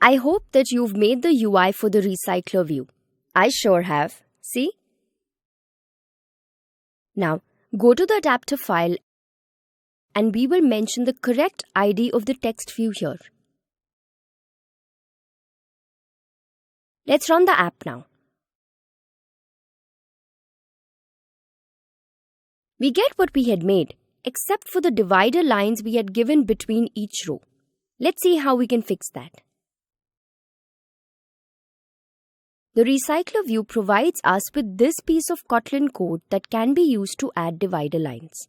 I hope that you've made the UI for the recycler view. I sure have. See? Now, go to the adapter file and we will mention the correct ID of the text view here. Let's run the app now. We get what we had made, except for the divider lines we had given between each row. Let's see how we can fix that. The recycler view provides us with this piece of Kotlin code that can be used to add divider lines.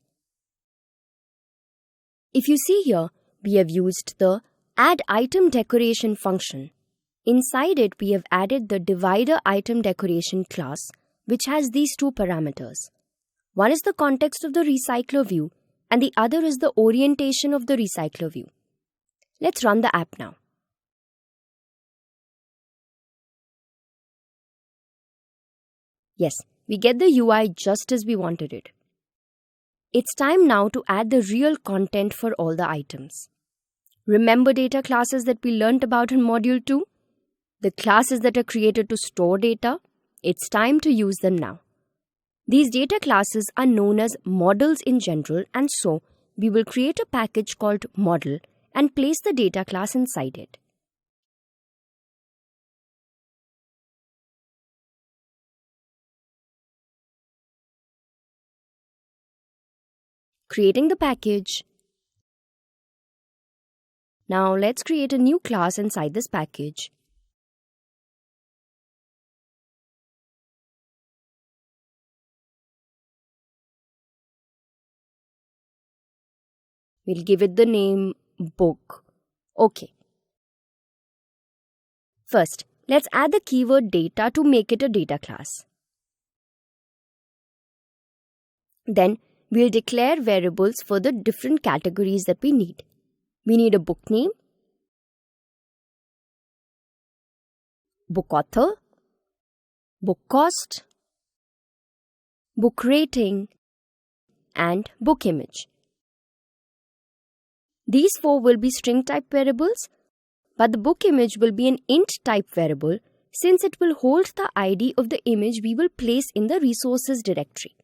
If you see here, we have used the add item decoration function. Inside it, we have added the divider item decoration class, which has these two parameters. One is the context of the recycler view, and the other is the orientation of the recycler view. Let's run the app now. Yes, we get the UI just as we wanted it. It's time now to add the real content for all the items. Remember data classes that we learnt about in Module 2? The classes that are created to store data? It's time to use them now. These data classes are known as models in general, and so we will create a package called model and place the data class inside it. Creating the package. Now let's create a new class inside this package. We'll give it the name book. Okay. First, let's add the keyword data to make it a data class. Then, we'll declare variables for the different categories that we need. We need a book name, book author, book cost, book rating, and book image. These four will be string type variables, but the book image will be an int type variable since it will hold the ID of the image we will place in the resources directory.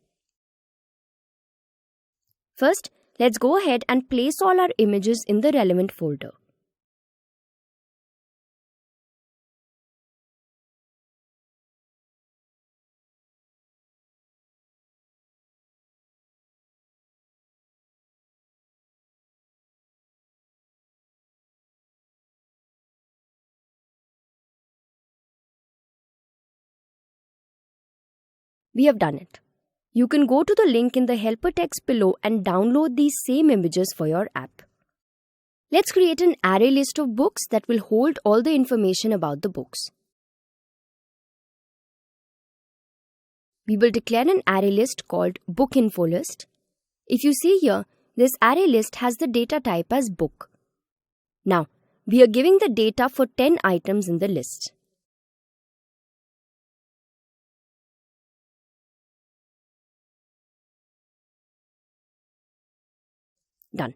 First, let's go ahead and place all our images in the relevant folder. We have done it. You can go to the link in the helper text below and download these same images for your app. Let's create an array list of books that will hold all the information about the books. We will declare an array list called bookinfolist. If you see here, this array list has the data type as book. Now, we are giving the data for 10 items in the list. Done.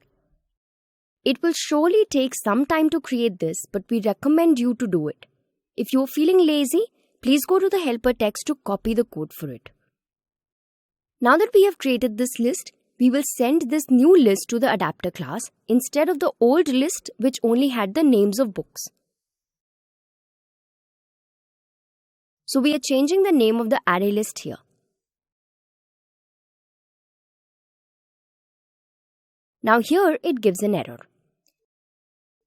It will surely take some time to create this, but we recommend you to do it. If you're feeling lazy, please go to the helper text to copy the code for it. Now that we have created this list, we will send this new list to the adapter class instead of the old list which only had the names of books. So we are changing the name of the array list here. Now here it gives an error.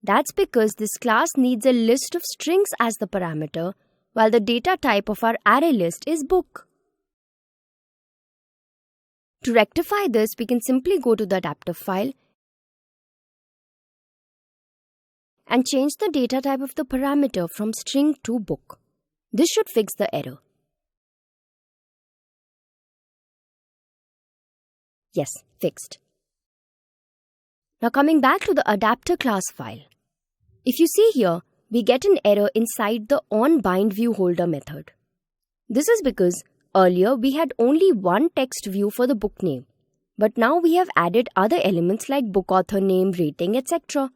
That's because this class needs a list of strings as the parameter, while the data type of our array list is book. To rectify this, we can simply go to the adapter file and change the data type of the parameter from string to book. This should fix the error. Yes, fixed. Now coming back to the adapter class file. If you see here, we get an error inside the onBindViewHolder method. This is because earlier we had only one text view for the book name, but now we have added other elements like book author name, rating, etc.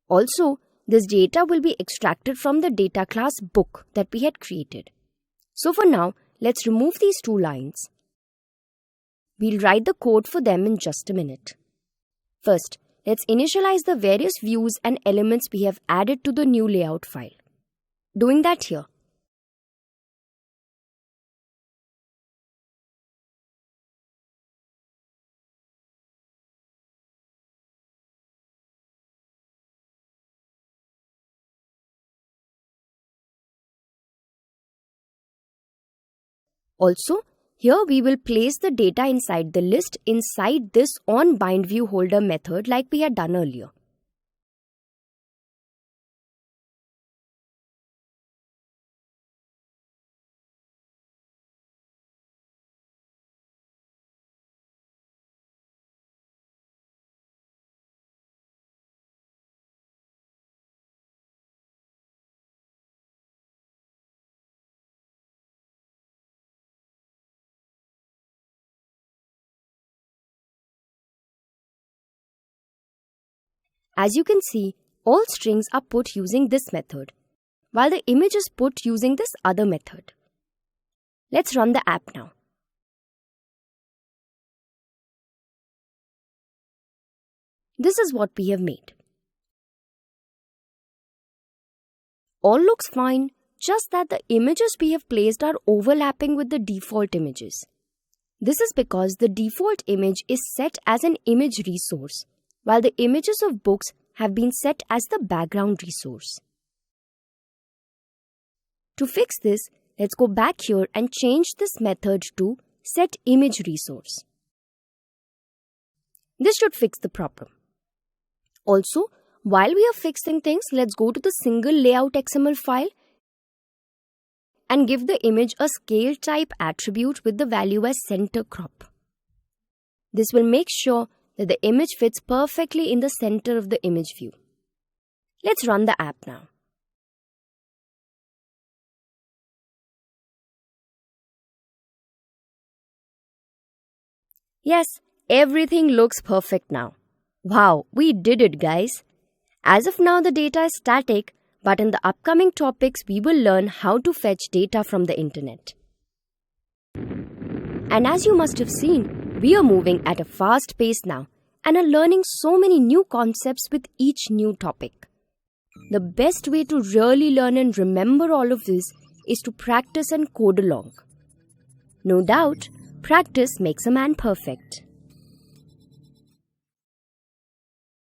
Also, This data will be extracted from the data class book that we had created. So for now, let's remove these two lines. We'll write the code for them in just a minute. First, let's initialize the various views and elements we have added to the new layout file. Doing that here. Also, here we will place the data inside the list inside this onBindViewHolder method like we had done earlier. As you can see, all strings are put using this method, while the image is put using this other method. Let's run the app now. This is what we have made. All looks fine, just that the images we have placed are overlapping with the default images. This is because the default image is set as an image resource, while the images of books have been set as the background resource. To fix this, let's go back here and change this method to setImageResource. This should fix the problem. Also, while we are fixing things, let's go to the single layout XML file and give the image a scale type attribute with the value as center crop. This will make sure that the image fits perfectly in the center of the image view. Let's run the app now. Yes, everything looks perfect now. Wow, we did it, guys. As of now, the data is static, but in the upcoming topics, we will learn how to fetch data from the internet. And as you must have seen, we are moving at a fast pace now and are learning so many new concepts with each new topic. The best way to really learn and remember all of this is to practice and code along. No doubt, practice makes a man perfect.